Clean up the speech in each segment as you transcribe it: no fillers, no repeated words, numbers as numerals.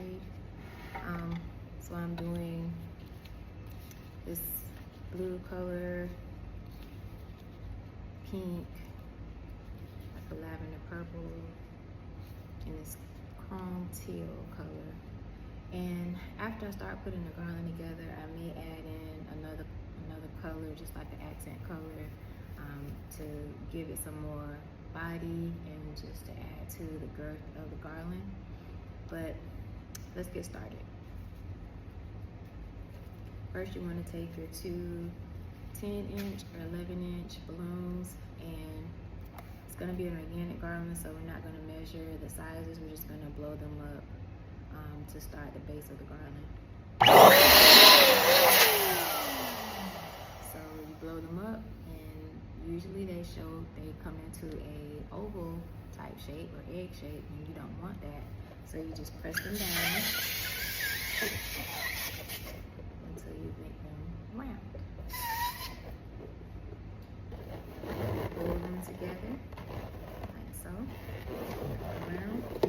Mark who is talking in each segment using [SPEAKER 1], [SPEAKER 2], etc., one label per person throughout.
[SPEAKER 1] shade. So I'm doing this blue color, pink, like a lavender purple, and this chrome teal color. And after I start putting the garland together, I may add in another color, just like an accent color, to give it some more body and just to add to the girth of the garland. But let's get started. First, you want to take your two 10-inch or 11-inch balloons, and it's going to be an organic garland, so we're not going to measure the sizes. We're just going to blow them up to start the base of the garland. So you blow them up, and usually they come into a oval type shape or egg shape, and you don't want that. So you just press them down until you make them round. Pull them together like so, around 2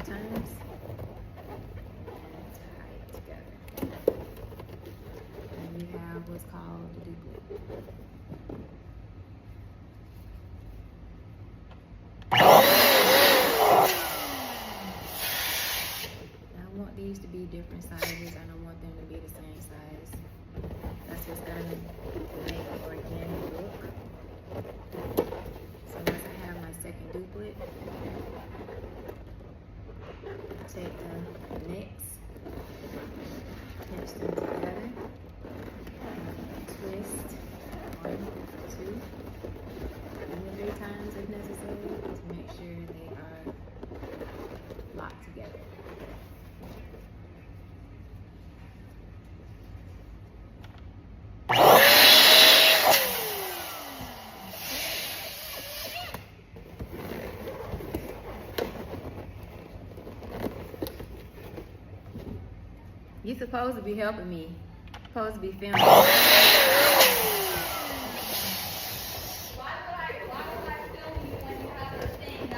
[SPEAKER 1] times, and tie it together. And we have what's called the duplicate. These to be different sizes. I don't want them to be the same size. That's what's gonna make the organic look. So once I have my second duplicate, take the necks, pinch them together, twist 1, 2, even 3 times if necessary, to make sure they are locked together. You're supposed to be helping me. You're supposed to be filming. Why would I film you when you have a thing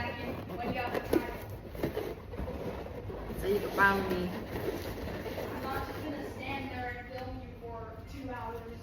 [SPEAKER 1] when you have a timer? So you can follow me. I'm not just gonna stand there and film you for 2 hours.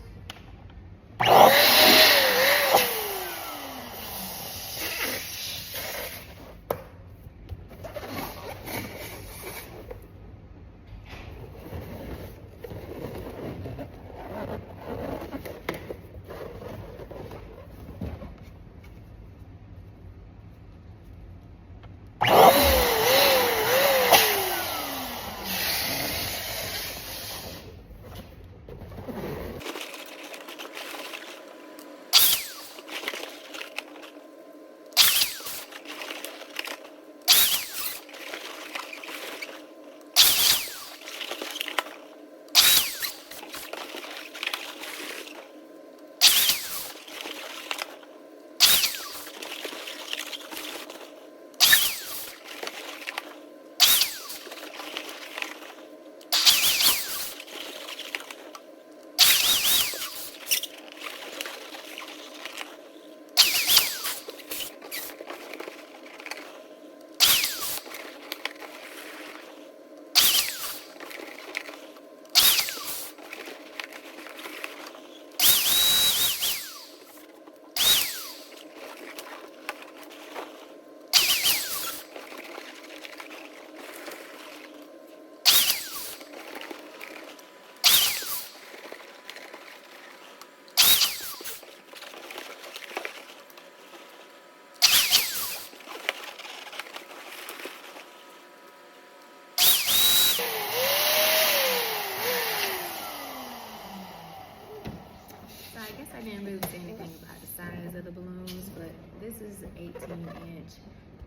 [SPEAKER 1] I didn't really say anything about the size of the balloons, but this is an 18-inch.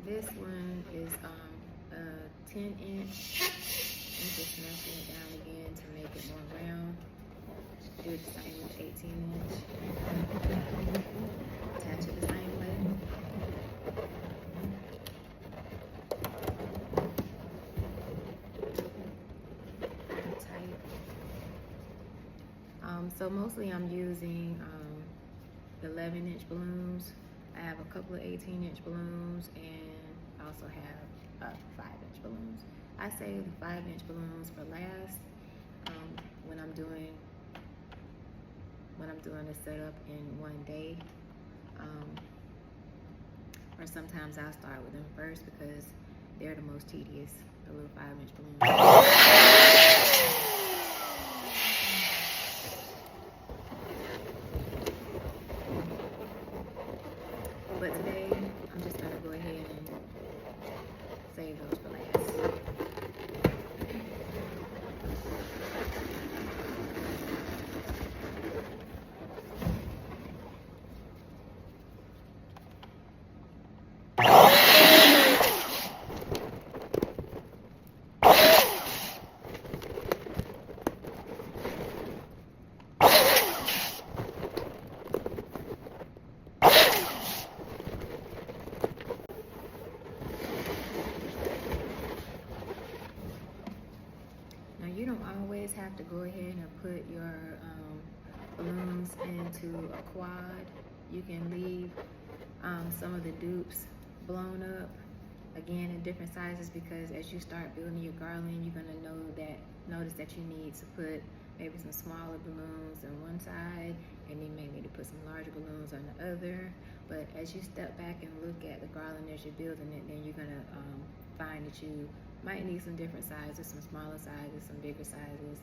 [SPEAKER 1] This one is a 10-inch. I'm just smashing it down again to make it more round. Do it the same with 18-inch. Attach it the same way. Tight. So mostly I'm using 11-inch balloons. I have a couple of 18-inch balloons, and I also have 5-inch balloons. I save the 5-inch balloons for last when I'm doing a setup in one day. Or sometimes I'll start with them first because they're the most tedious, the little 5-inch balloons. But today, I'm just gonna go ahead and save those for last. Now you don't always have to go ahead and put your balloons into a quad. You can leave some of the dupes blown up, again in different sizes, because as you start building your garland, you're gonna notice that you need to put maybe some smaller balloons on one side, and you may need to put some larger balloons on the other. But as you step back and look at the garland as you're building it, then you're gonna find that you might need some different sizes, some smaller sizes, some bigger sizes,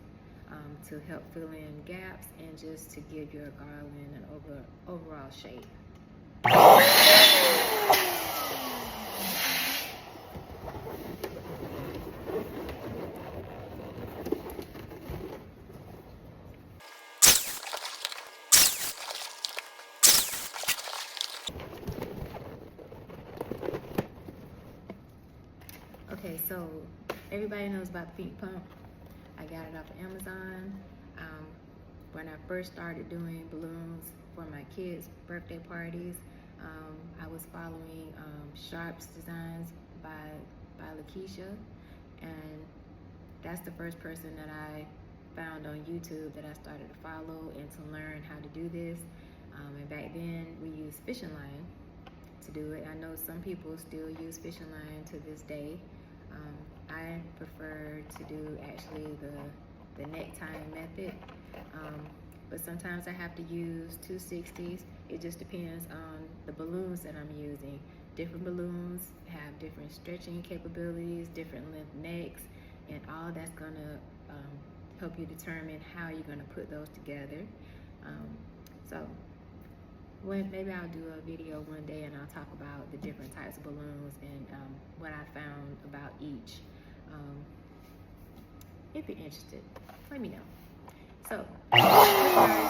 [SPEAKER 1] to help fill in gaps and just to give your garland an overall shape. Okay, so everybody knows about the pink pump. I got it off of Amazon. When I first started doing balloons for my kids' birthday parties, I was following Sharp's Designs by Lakeisha, and that's the first person that I found on YouTube that I started to follow and to learn how to do this. And back then we used fishing line to do it. I know some people still use fishing line to this day. I prefer to do actually the neck tying method, but sometimes I have to use 260s. It just depends on the balloons that I'm using. Different balloons have different stretching capabilities, different length necks, and all that's gonna help you determine how you're gonna put those together. Maybe I'll do a video one day and I'll talk about the different types of balloons and what I found about each. If you're interested, let me know. So, I put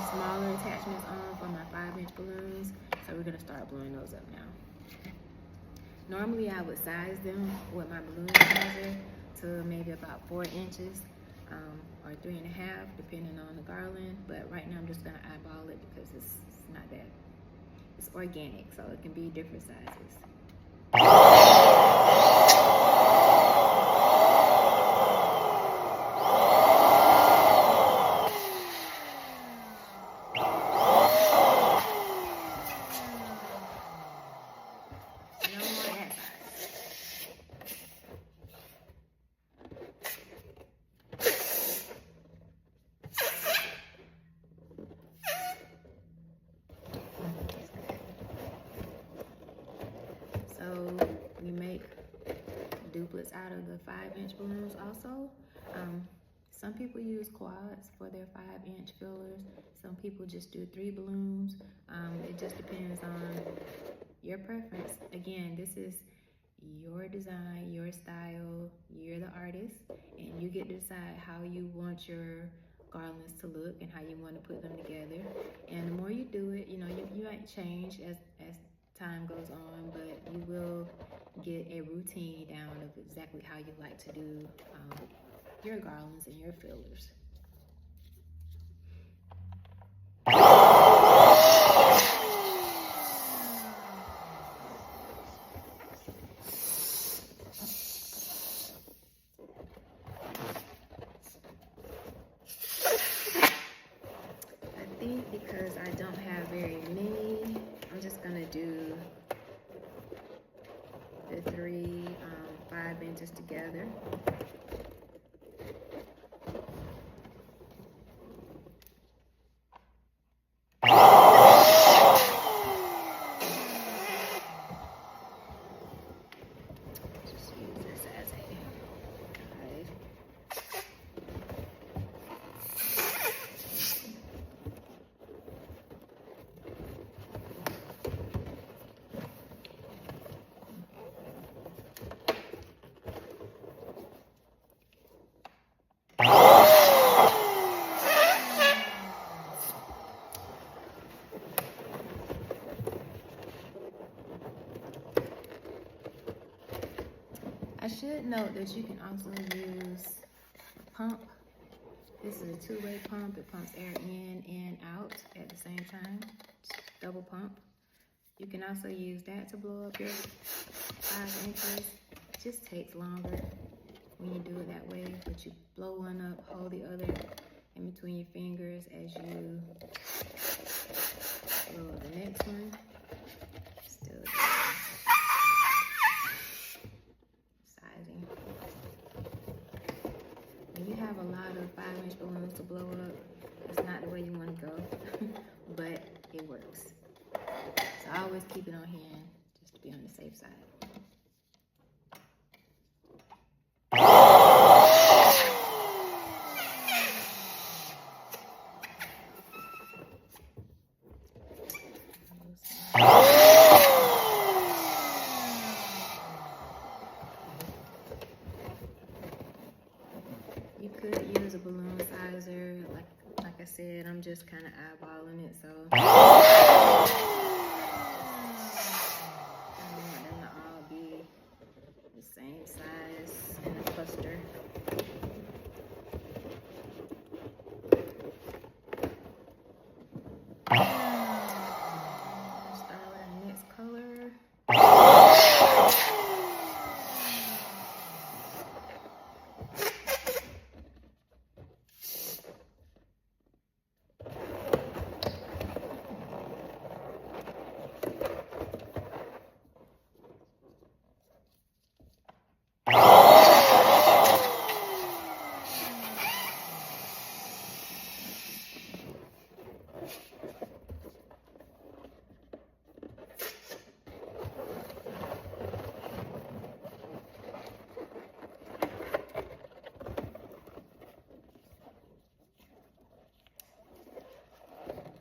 [SPEAKER 1] 2 smaller attachments on for my 5-inch balloons, so we're gonna start blowing those up now. Normally I would size them with my balloon sizer to maybe about 4 inches. Or 3.5, depending on the garland. But right now I'm just gonna eyeball it because it's not that. It's organic, so it can be different sizes. We make duplets out of the 5-inch balloons also. Some people use quads for their 5-inch fillers. Some people just do 3 balloons. It just depends on your preference. Again, this is your design, your style. You're the artist, and you get to decide how you want your garlands to look and how you want to put them together. And the more you do it, you might change as time goes on, but you will get a routine down of exactly how you like to do your garlands and your fillers. I think because I don't have very many, I'm just gonna do the 3 5-inch this together. Just use this as a guide. I should note that you can also use a pump. This is a two-way pump. It pumps air in and out at the same time. It's double pump. You can also use that to blow up your 5 inches. It just takes longer when you do it that way, but you blow one up, hold the other in between your fingers as you blow up the next one. Still sizing. When you have a lot of 5-inch balloons to blow up, it's not the way you want to go, but it works. So I always keep it on hand just to be on the safe side. You could use a balloon sizer, like I said, I'm just kind of eyeballing it, so I don't want them to all be the same size in a cluster. Start with our next color.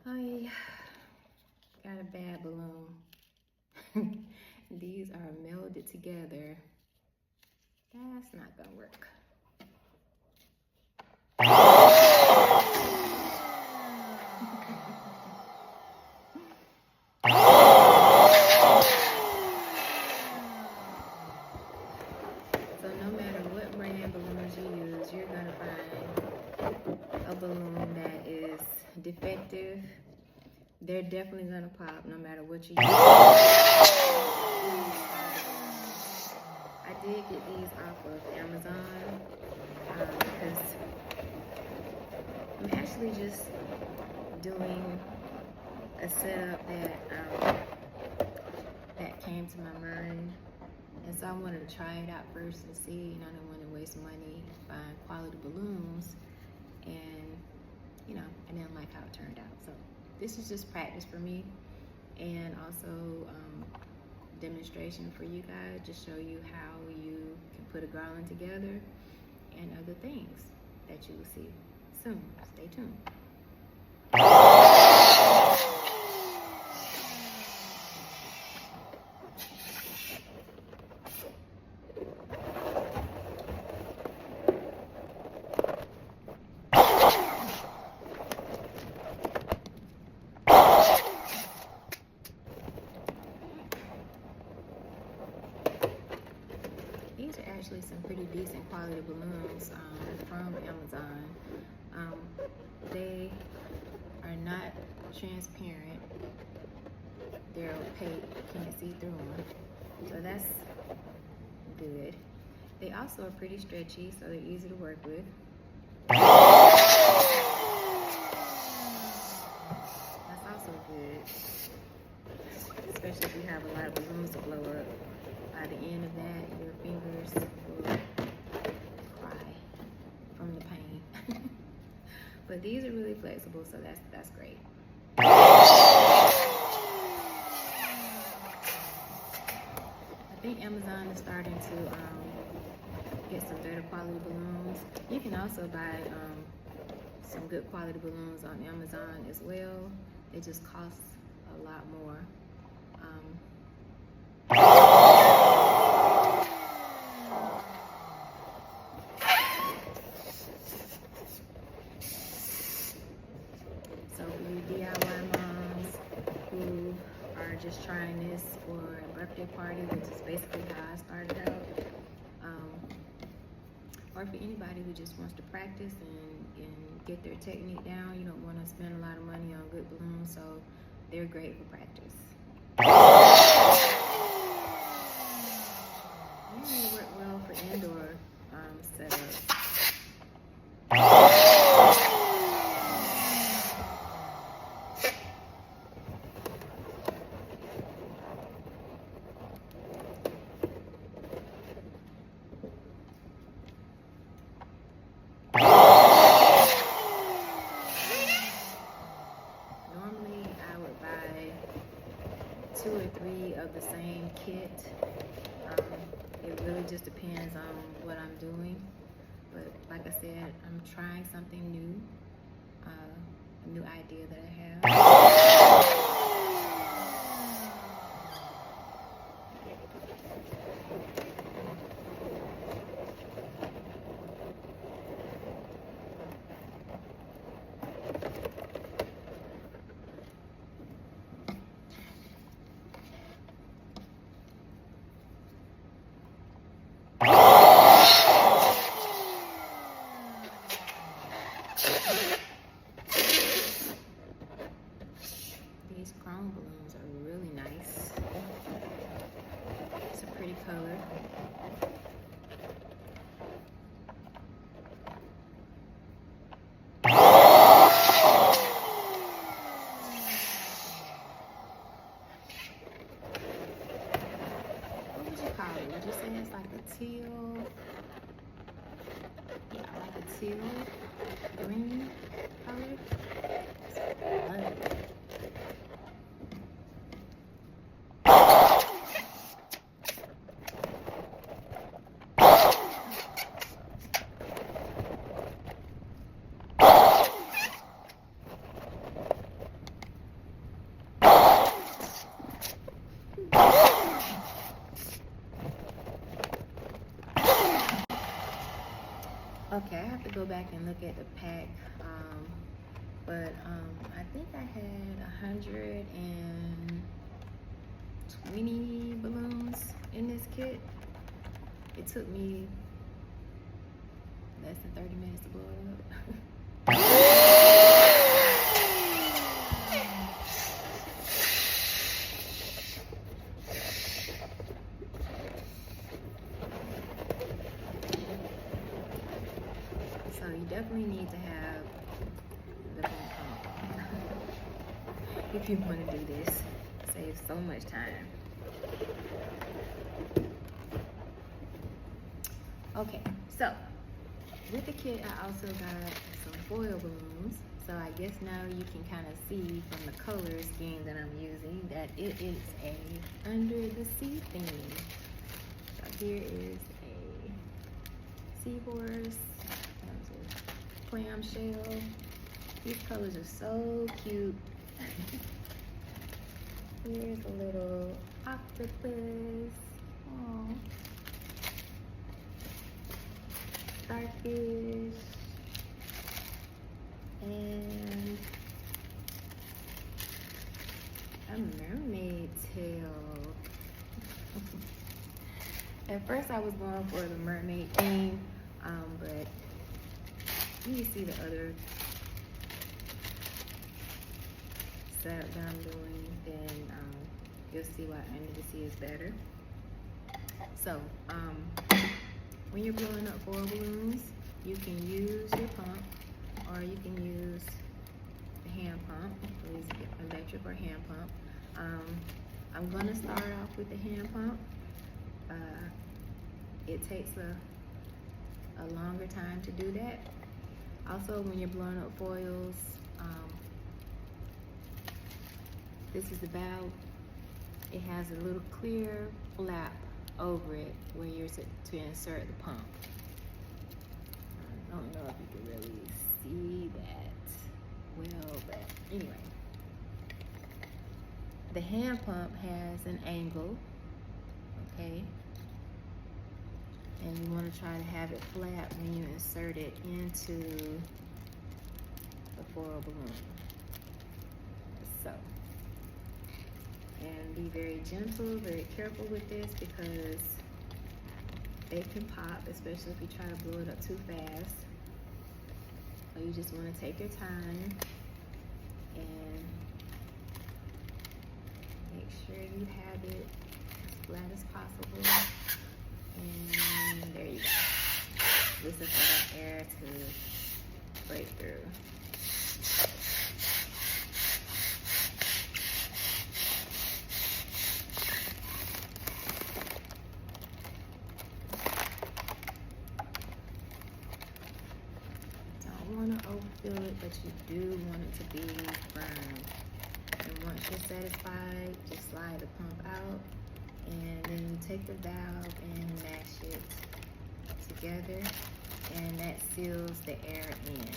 [SPEAKER 1] I got a bad balloon. These are melded together. That's not gonna work. So no matter what brand balloons you use, you're gonna find a balloon that is defective. They're definitely gonna pop no matter what you use. I did get these off of Amazon because I'm actually just doing a setup that came to my mind, and so I wanted to try it out first and see. I didn't want to waste money, find quality balloons, and I didn't like how it turned out. So this is just practice for me, and also demonstration for you guys to show you how you can put a garland together and other things that you will see soon. Stay tuned. These are actually some pretty decent quality balloons from Amazon. They are not transparent. They're opaque. You can't see through them. So that's good. They also are pretty stretchy, so they're easy to work with. That's also good, especially if you have a lot of balloons to blow up. by the end of that, your fingers will cry from the pain. But these are really flexible, so that's great. I think Amazon is starting to get some better quality balloons. You can also buy some good quality balloons on Amazon as well. It just costs a lot more. So for you DIY moms who are just trying this for a birthday party, which is basically how I started out, or for anybody who just wants to practice and get their technique down, you don't want to spend a lot of money on good balloons, so they're great for practice. And they work well for indoor setups. Normally, I would buy 2 or 3 of the same kit. It really just depends on what I'm doing. But like I said, I'm trying something new, a new idea that I have. These chrome balloons are really nice. It's a pretty color. What would you call it? Would you say it's like a teal? Yeah, like a teal green color. I love it. Okay, I have to go back and look at the pack, but I think I had 120 balloons in this kit. It took me less than 30 minutes to blow it up. So you definitely need to have the balloon pump if you want to do this. Saves so much time. Okay, so with the kit, I also got some foil balloons. So I guess now you can kind of see from the color scheme that I'm using that it is a under the sea theme. So here is a seahorse, clamshell. These colors are so cute. Here's a little octopus. Aww. Starfish. And a mermaid tail. At first I was going for the mermaid theme, but you see the other setup that I'm doing, then you'll see why under the sea is better. So when you're blowing up foil balloons, you can use your pump or you can use the hand pump, electric or hand pump. I'm gonna start off with the hand pump, it takes a longer time to do that. Also, when you're blowing up foils, this is the valve. It has a little clear flap over it where you're to insert the pump. I don't know if you can really see that well, but anyway. The hand pump has an angle, okay? And you want to try to have it flat when you insert it into the foil balloon. So, and be very gentle, very careful with this because it can pop, especially if you try to blow it up too fast. So you just want to take your time and make sure you have it as flat as possible. And there you go. This is for the air to break through. Don't want to overfill it, but you do want it to be firm. And once you're satisfied, just slide the pump out. And then you take the valve and mash it together, and that seals the air in.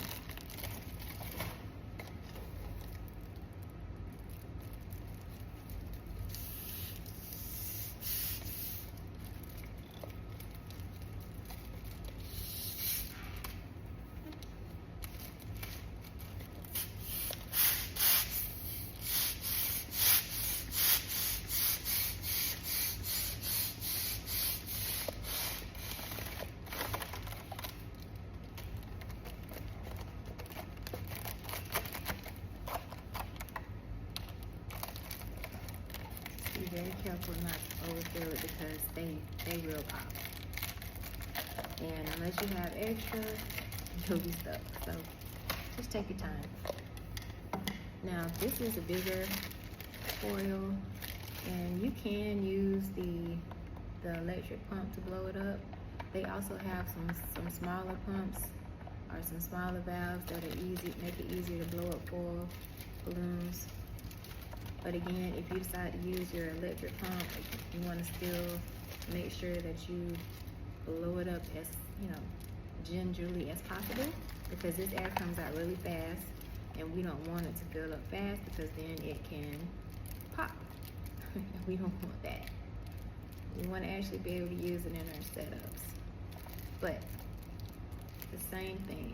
[SPEAKER 1] Be very careful not to overfill it because they will pop. And unless you have extra, you'll be stuck. So just take your time. Now this is a bigger foil, and you can use the electric pump to blow it up. They also have some smaller pumps or some smaller valves that are make it easier to blow up foil balloons. But again, if you decide to use your electric pump, you want to still make sure that you blow it up as, gingerly as possible, because this air comes out really fast and we don't want it to fill up fast because then it can pop. We don't want that. We want to actually be able to use it in our setups. But the same thing.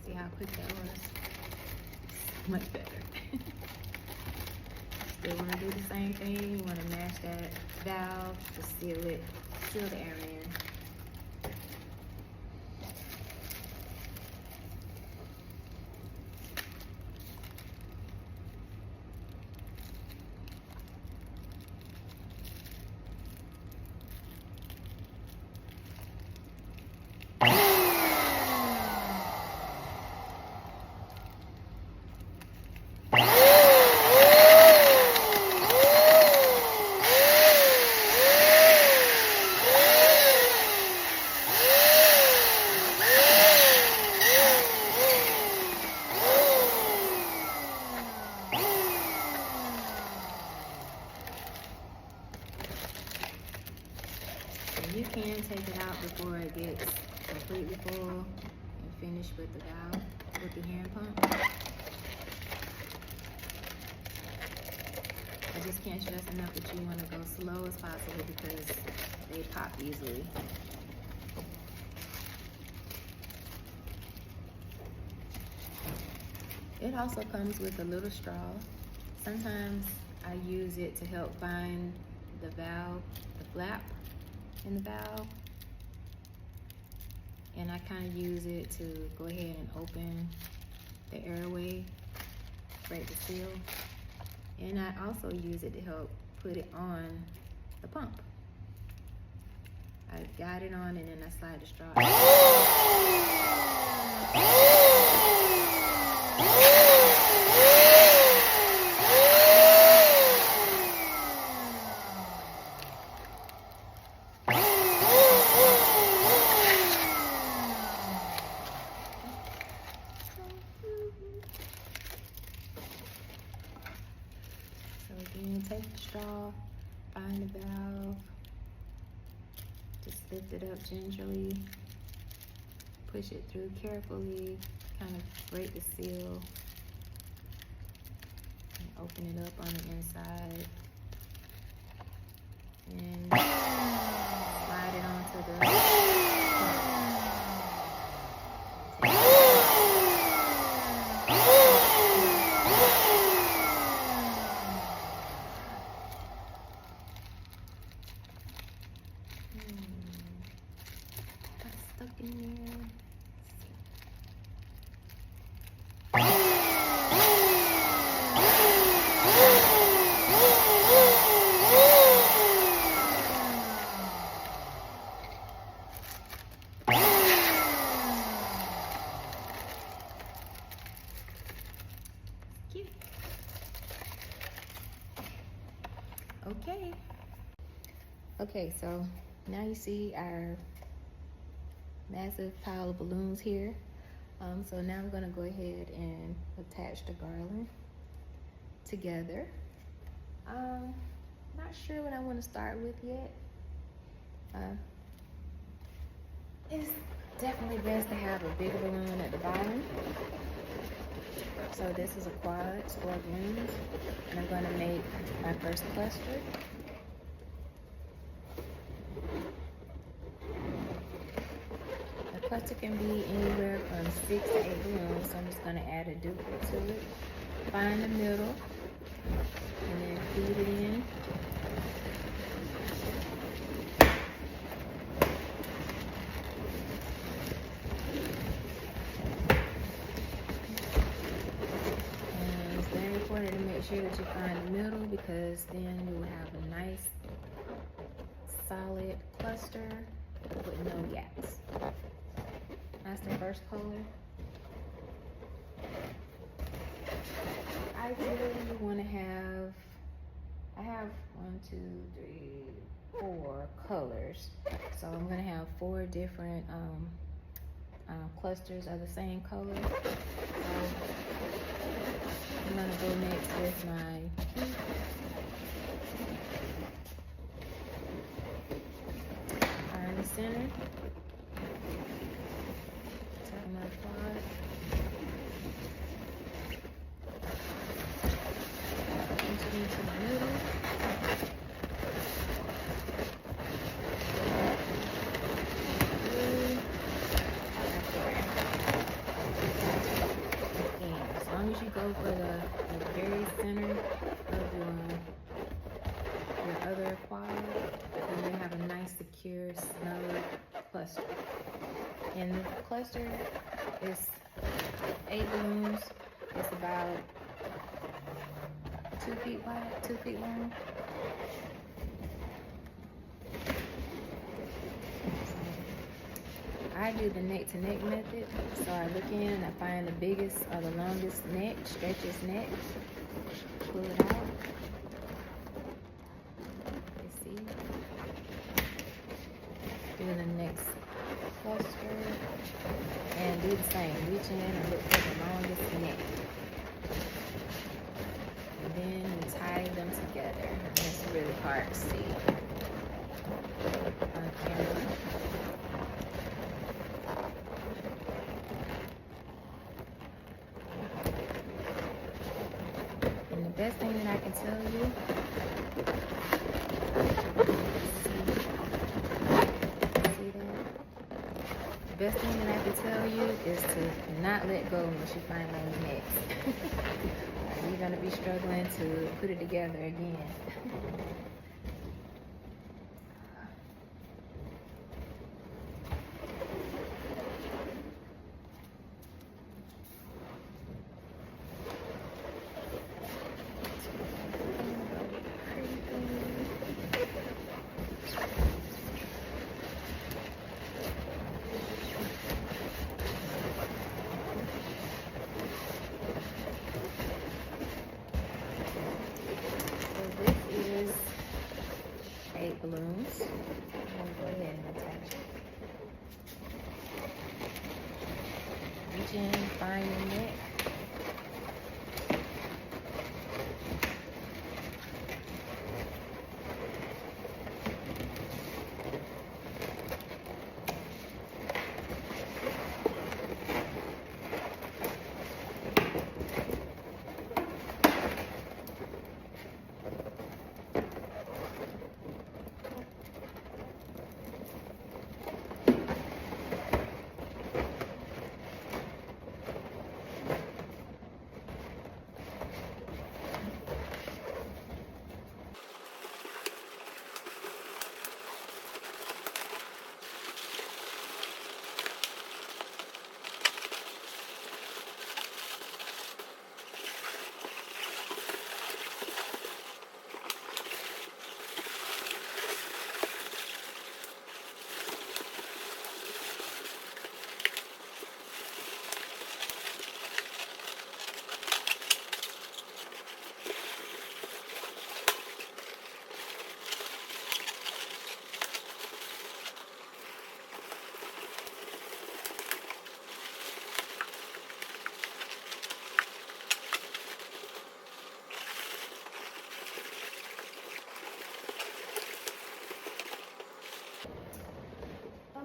[SPEAKER 1] See how quick that was? Much better. Still want to do the same thing. You want to mash that valve to seal the air in. You can take it out before it gets completely full and finish with the valve, with the hand pump. I just can't stress enough that you want to go slow as possible because they pop easily. It also comes with a little straw. Sometimes I use it to help bind the valve, the flap in the valve. and I kind of use it to go ahead and open the airway, break the seal, and I also use it to help put it on the pump. I got it on and then I slide the straw. So again, take the straw, find the valve, just lift it up gingerly, push it through carefully, kind of break the seal, and open it up on the inside, and slide it onto the pump. Got stuck in there. Cute. Okay, so now you see our massive pile of balloons here. So now I'm gonna go ahead and attach the garland together. Not sure what I want to start with yet. It's definitely best to have a bigger balloon at the bottom. So this is a quad, square balloons, and I'm gonna make my first cluster. The cluster can be anywhere from 6 to 8 balloons, so I'm just gonna add a duplicate to it. Find the middle, and then feed it in. And it's very important to make sure that you find the middle, because then you will have a nice solid cluster with no gaps. That's the first color. Ideally, you want to have, I have 1, 2, 3, 4 colors. So I'm going to have 4 different clusters of the same color. So I'm going to go next with my in the center. Take my quad. Into the middle. And as long as you go for the very center of your other quad, then you have a nice, secure, snug cluster. And the cluster is 8 balloons. It's about 2 feet wide, 2 feet long. I do the neck to neck method. So I look in and I find the biggest or the longest neck, stretch its neck, pull it out. You see? Do the next cluster and do the same. Reach in and look for the longest neck. And then you tie them together. And it's really hard to see on camera. And the best thing that I can tell you, the best thing that I can tell you is to not let go once you find those necks. You're going to be struggling to put it together again. balloons. I'm gonna go ahead and attach it. Reach in, find your neck.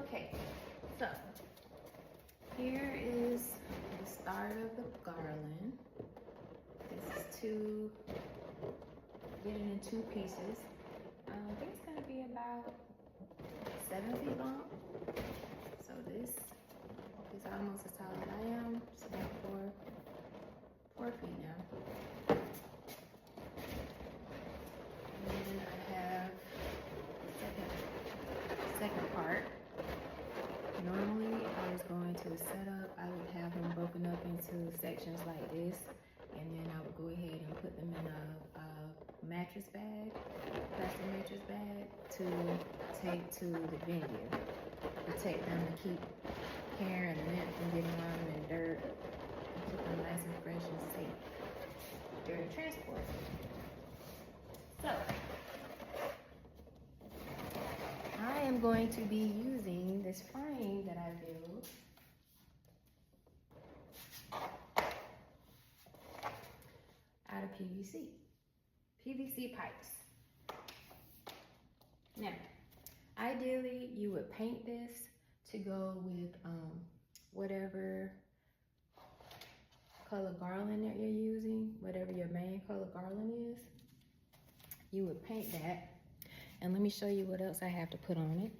[SPEAKER 1] Okay, so here is the start of the garland. This is get it in 2 pieces. I think it's gonna be about 7 feet long. So this is almost as tall as I am. It's about 4 feet now. And then I have the second part. Normally, if I was going to set up, I would have them broken up into sections like this, and then I would go ahead and put them in a mattress bag, plastic mattress bag, to take to the venue. Protect them and keep hair and lint from getting on and dirt, and keep them nice and fresh and safe during transport. So, I am going to be using this frame that I built out of PVC pipes. Now, ideally, you would paint this to go with whatever color garland that you're using, whatever your main color garland is. You would paint that. And let me show you what else I have to put on it.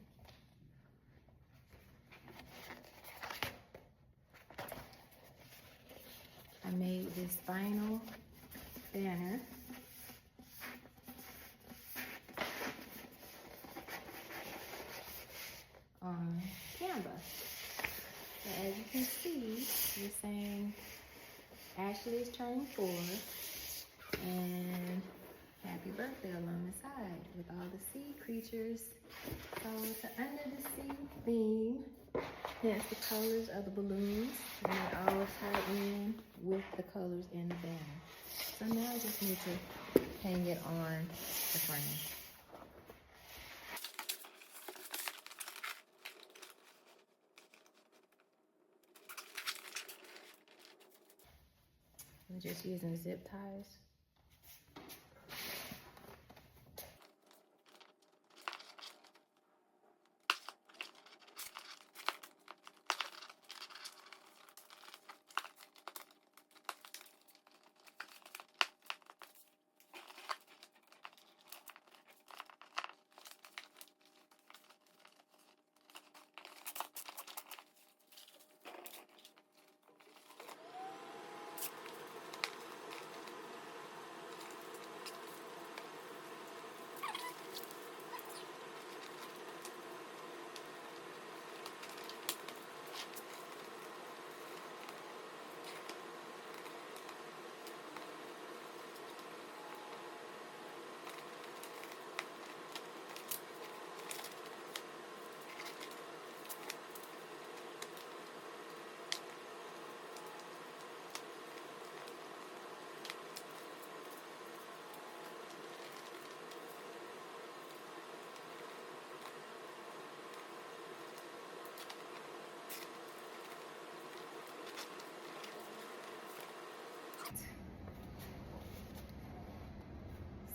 [SPEAKER 1] I made this vinyl banner. On Canva. So as you can see, we're saying Ashley is turning 4 and happy birthday along the side with all the sea creatures. So it's an under the sea theme, hence the colors of the balloons, and they all tie in with the colors in the banner. So now I just need to hang it on the frame. I'm just using zip ties.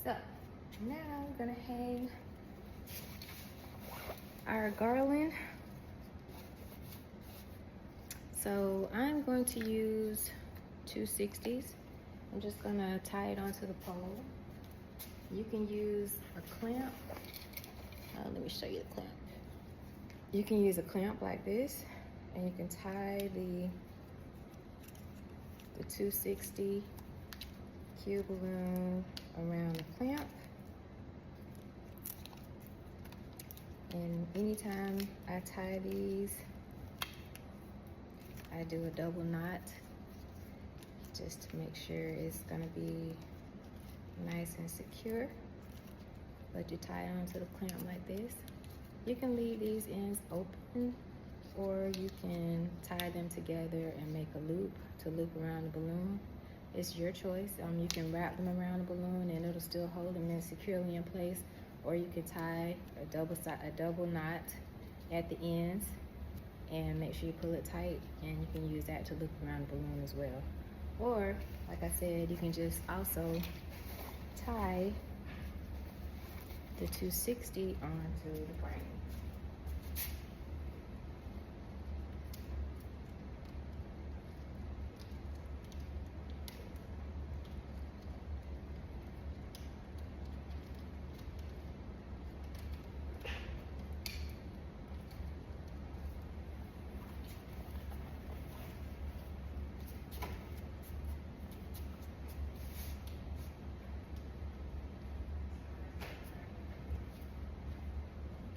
[SPEAKER 1] So now I'm gonna hang our garland. So I'm going to use 260s. I'm just gonna tie it onto the pole. You can use a clamp. Let me show you the clamp. You can use a clamp like this, and you can tie the 260 cube balloon around the clamp. And anytime I tie these, I do a double knot just to make sure it's gonna be nice and secure. But you tie it onto the clamp like this. You can leave these ends open, or you can tie them together and make a loop to loop around the balloon. It's your choice. You can wrap them around the balloon and it'll still hold them in securely in place, or you can tie a double knot at the ends and make sure you pull it tight, and you can use that to loop around the balloon as well. Or, like I said, you can just also tie the 260 onto the frame.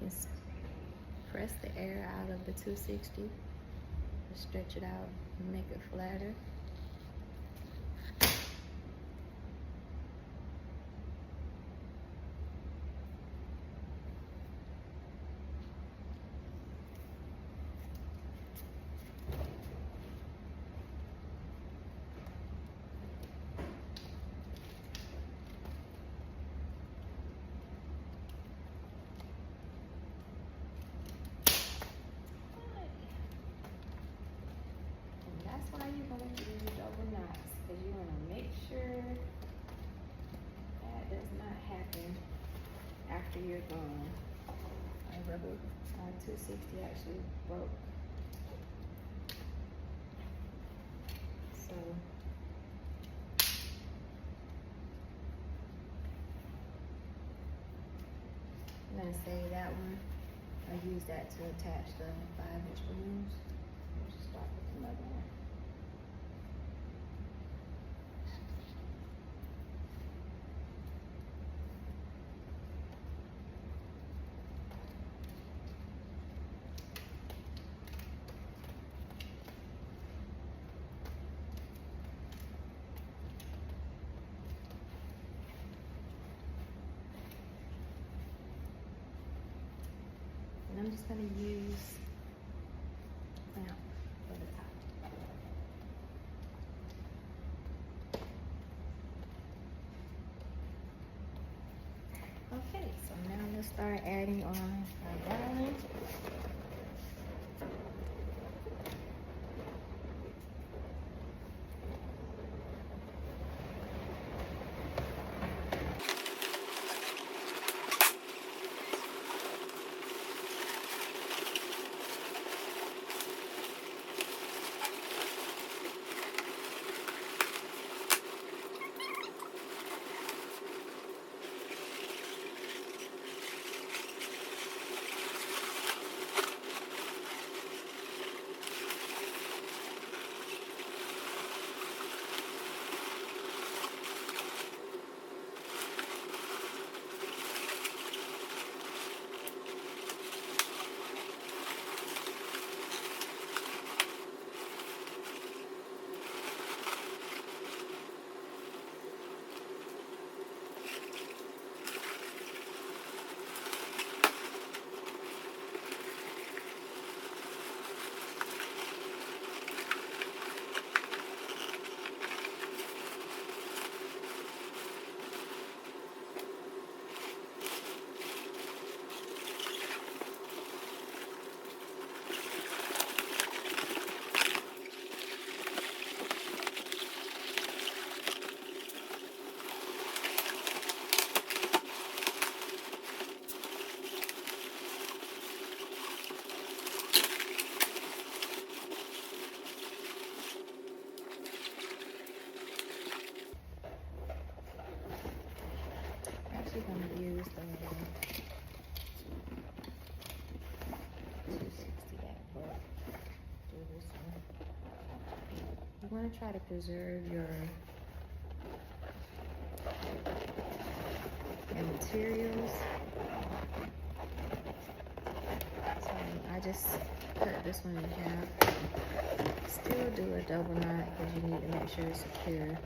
[SPEAKER 1] Just press the air out of the 260, just stretch it out and make it flatter. That's why you're going to do double knots, because you want to make sure that does not happen after you're gone. My rubber 260 actually broke. So I'm going to save that one. I use that to attach the 5-inch balloons. Let's just start with another one. And I'm just going to use clamp for the top. Okay, so now let's start adding on our garland. actually going to use the 260 that, but do this one. You want to try to preserve your materials. So I just cut this one in half. Still do a double knot because you need to make sure it's secure.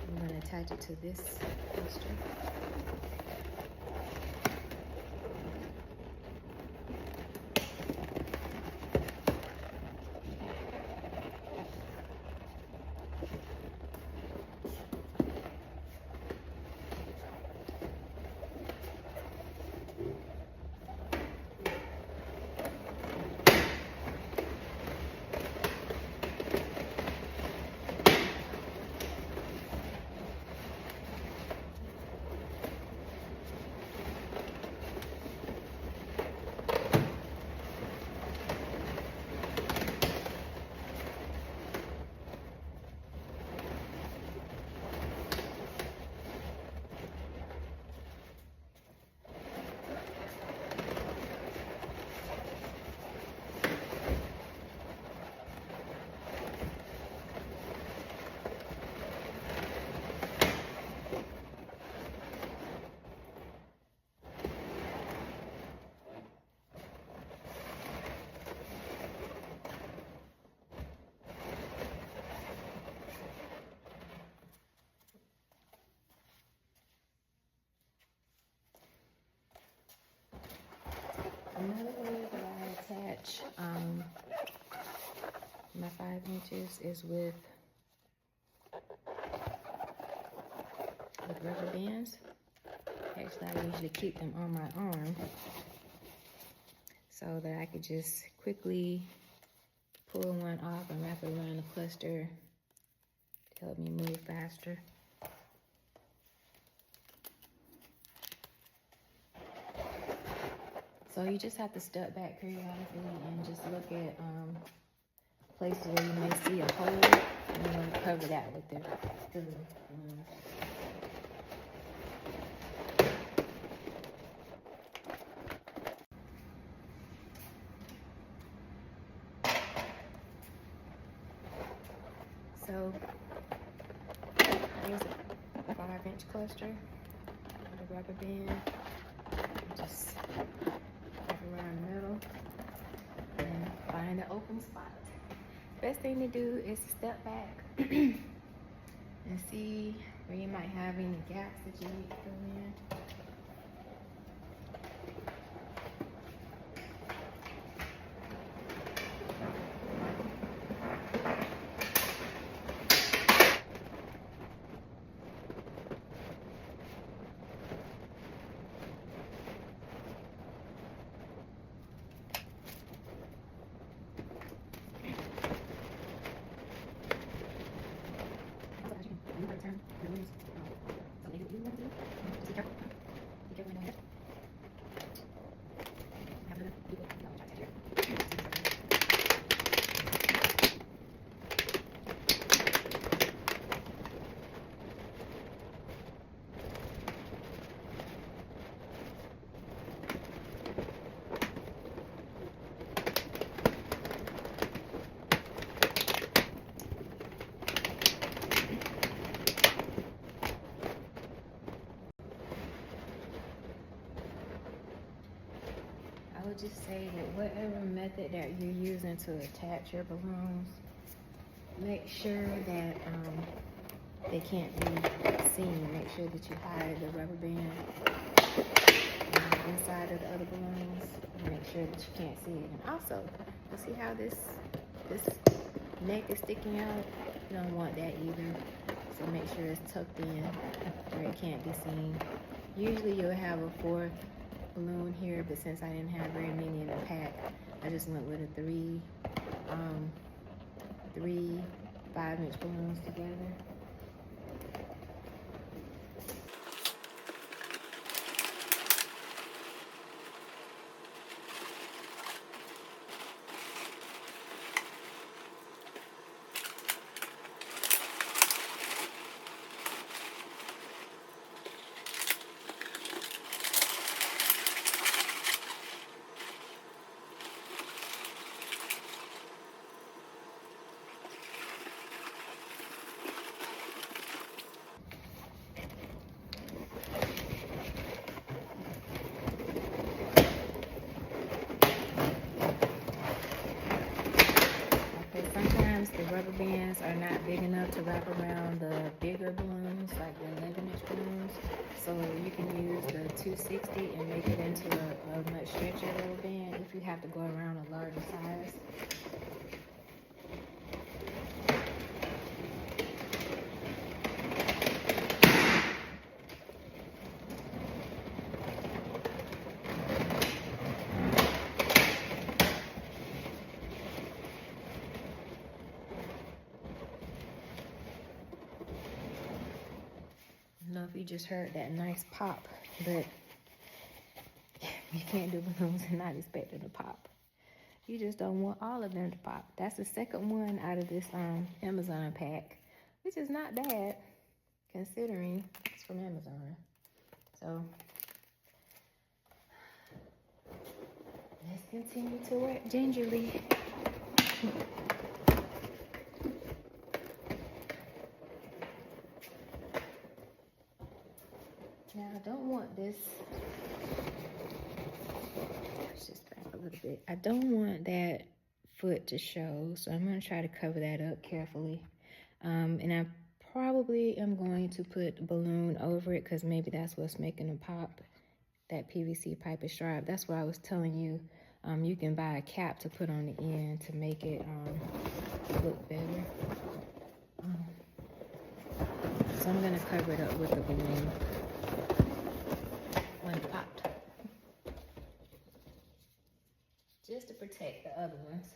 [SPEAKER 1] I'm going to attach it to this poster. Another way that I attach my 5 inches is with rubber bands. Actually, I usually keep them on my arm so that I could just quickly pull one off and wrap it around the cluster to help me move faster. So you just have to step back periodically and just look at places where you may see a hole, and you're going to cover that with the glue. So here's a 5-inch cluster with a rubber band. Just wrap around the middle and find the open spot. Best thing to do is step back and see where you might have any gaps that you need to fill in. I would just say that whatever method that you're using to attach your balloons, make sure that they can't be seen. Make sure that you hide the rubber band inside of the other balloons. And make sure that you can't see it. And also, you see how this neck is sticking out? You don't want that either. So make sure it's tucked in where it can't be seen. Usually you'll have a 4th balloon here, but since I didn't have very many in the pack, I just went with a 3 5-inch balloons together. rubber bands are not big enough to wrap around the bigger balloons, like the 11-inch balloons. So you can use the 260 and make it into a much stretchier rubber band if you have to go around a larger size. I don't know if you just heard that nice pop, but you can't do balloons and not expect it to pop. You just don't want all of them to pop. That's the second one out of this Amazon pack, which is not bad considering it's from Amazon. So let's continue to work gingerly. Now I don't want this. Let's just back a little bit. I don't want that foot to show, so I'm going to try to cover that up carefully. And I probably am going to put a balloon over it because maybe that's what's making it pop. That PVC pipe is stripe. That's what I was telling you. You can buy a cap to put on the end to make it look better. So I'm going to cover it up with the balloon when it popped, just to protect the other ones.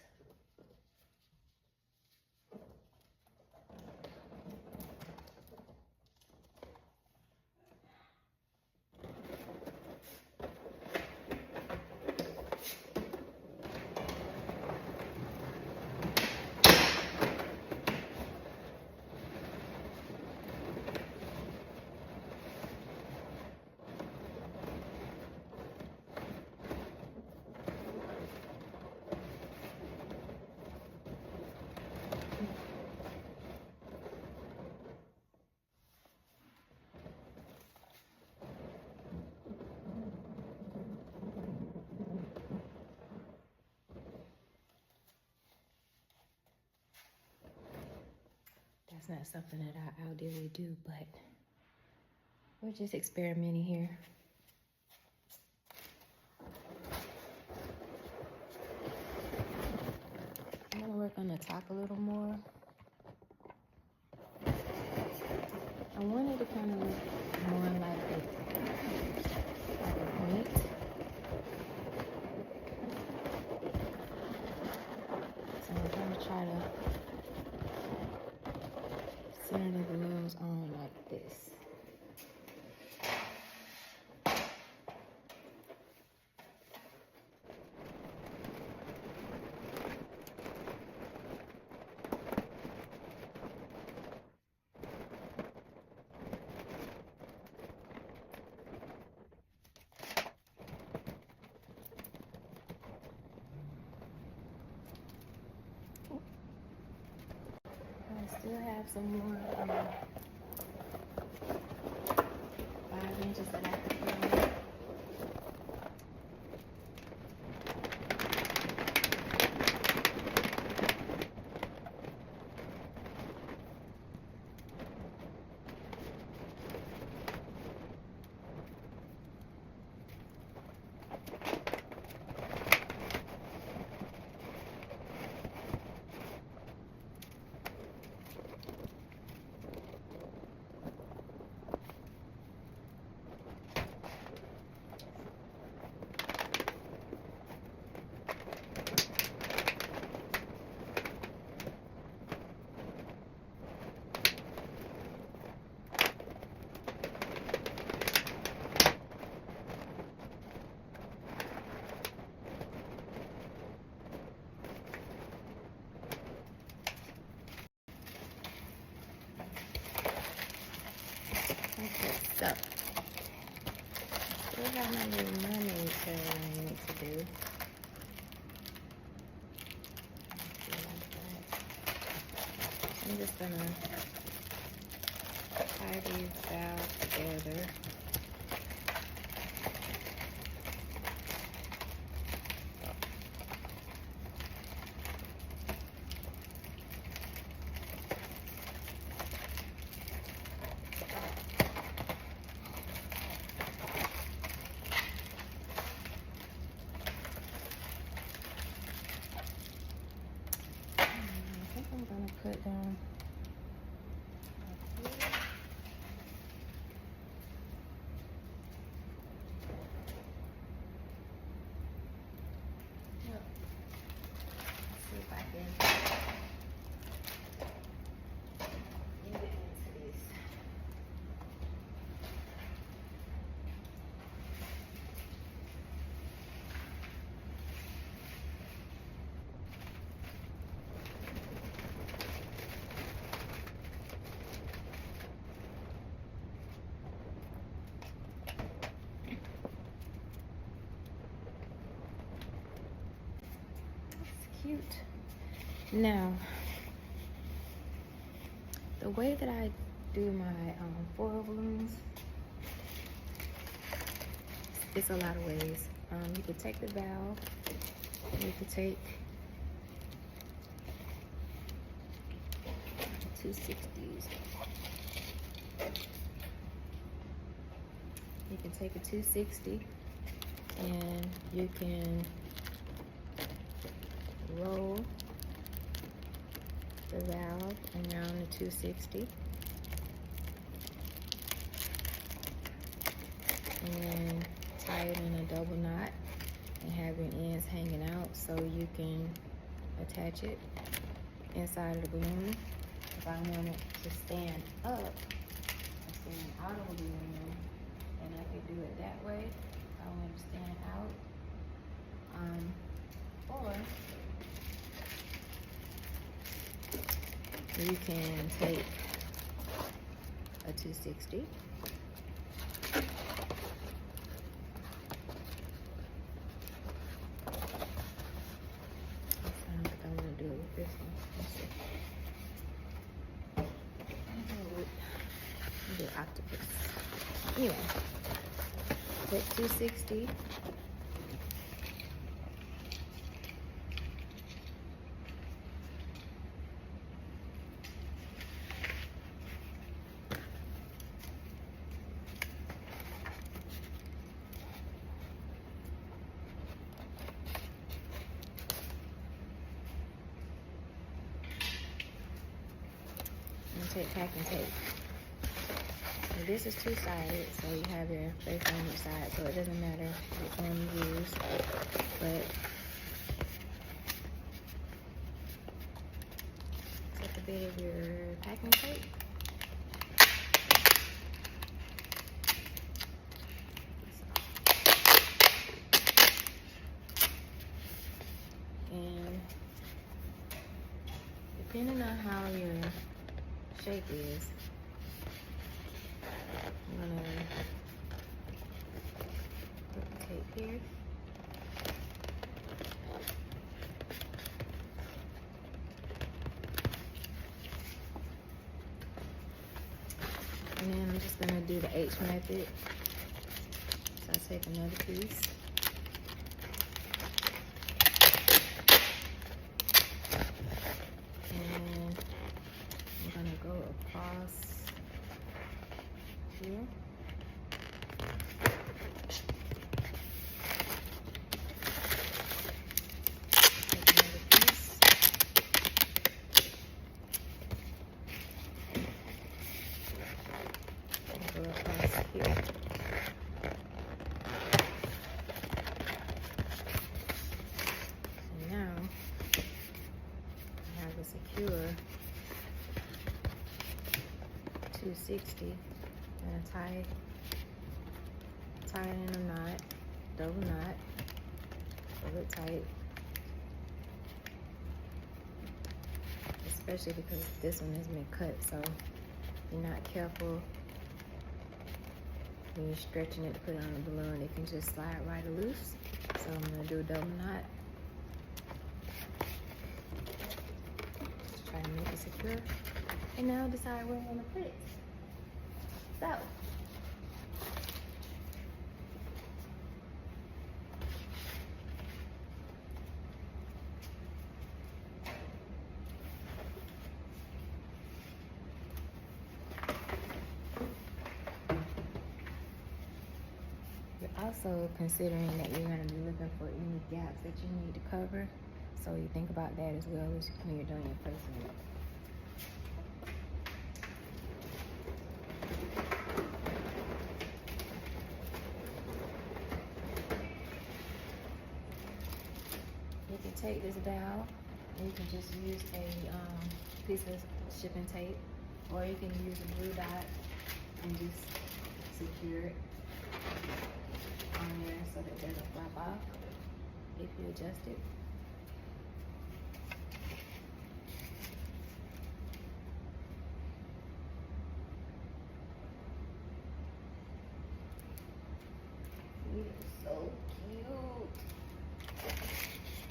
[SPEAKER 1] That's not something that I ideally do, but we're just experimenting here. I'm gonna work on the top a little more. I wanted to kind of look more like a point. So I'm gonna try to center the balloons on like this. I still have some more 5 inches that I can put on. Okay, so still have my little mermaid tail I need to do. I'm just gonna tie these valves together. cute. Now, the way that I do my foil balloons, it's a lot of ways. You could take the valve, you could take 260s. You can take a 260 and you can roll the valve around the 260 and tie it in a double knot and have your ends hanging out so you can attach it inside of the balloon. If I want it to stand up or stand out of the balloon, and I could do it that way. I want it to stand out. Or you can take a 260 octopus. Anyway, take 260 and take packing tape. And this is two-sided, so you have your face on each side, so it doesn't matter which one you use. But take a bit of your packing tape. And depending on how your shape is, I'm gonna put the tape here. And then I'm just gonna do the H method. So I take another piece. And I'm gonna go across here. Take another piece. And go across here. And now I have a secure 260. And tie it in a knot, double knot, pull it tight. Especially because this one has been cut, so if you're not careful when you're stretching it to put it on the balloon, it can just slide right loose. So I'm gonna do a double knot. Just try to make it secure. And now decide where I'm gonna put it. So, you're also considering that you're going to be looking for any gaps that you need to cover. So you think about that as well as when you're doing your placement. You can take this valve and you can just use a piece of shipping tape, or you can use a blue dot and just secure it on there so that it doesn't flap off if you adjust it. It is so cute.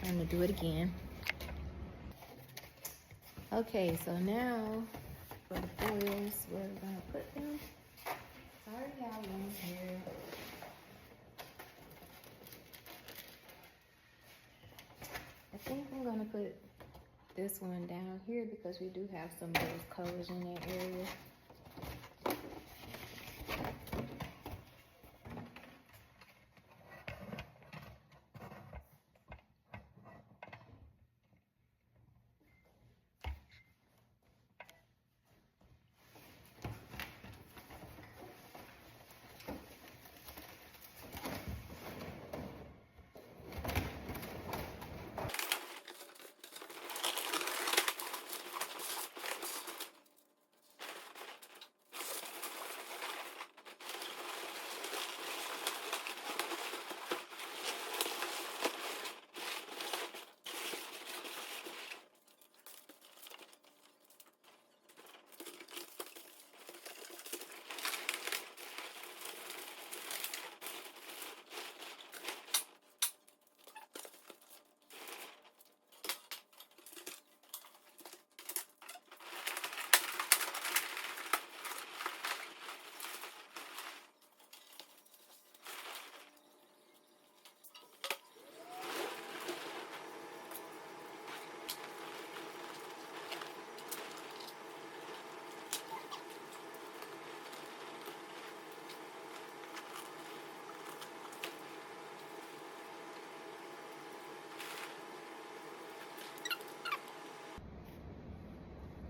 [SPEAKER 1] I'm gonna do it again. Okay, so now for the foils, where we're gonna put them. I already have one here. I think I'm gonna put this one down here because we do have some of those colors in that area.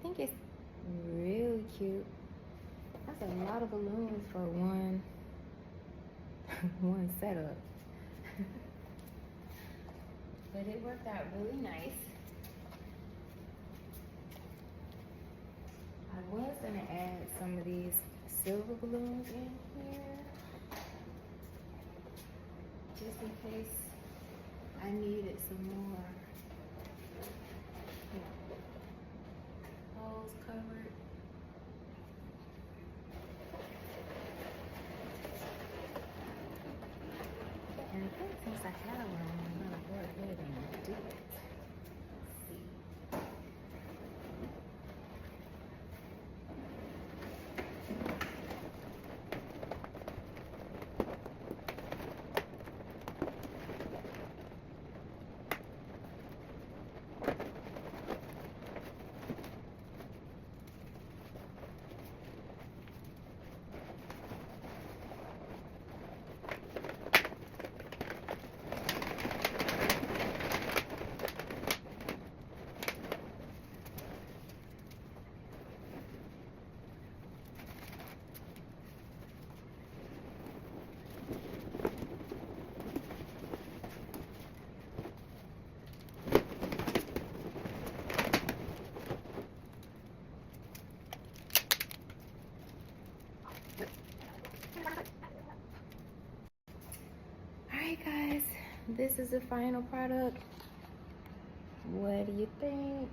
[SPEAKER 1] I think it's really cute. That's a lot of balloons for one one setup. But it worked out really nice. I was gonna add some of these silver balloons in here, just in case I needed some more, you know, holes covered. And I think since I have one, I'm gonna go ahead and do it. Let's see. Alright guys, this is the final product. What do you think?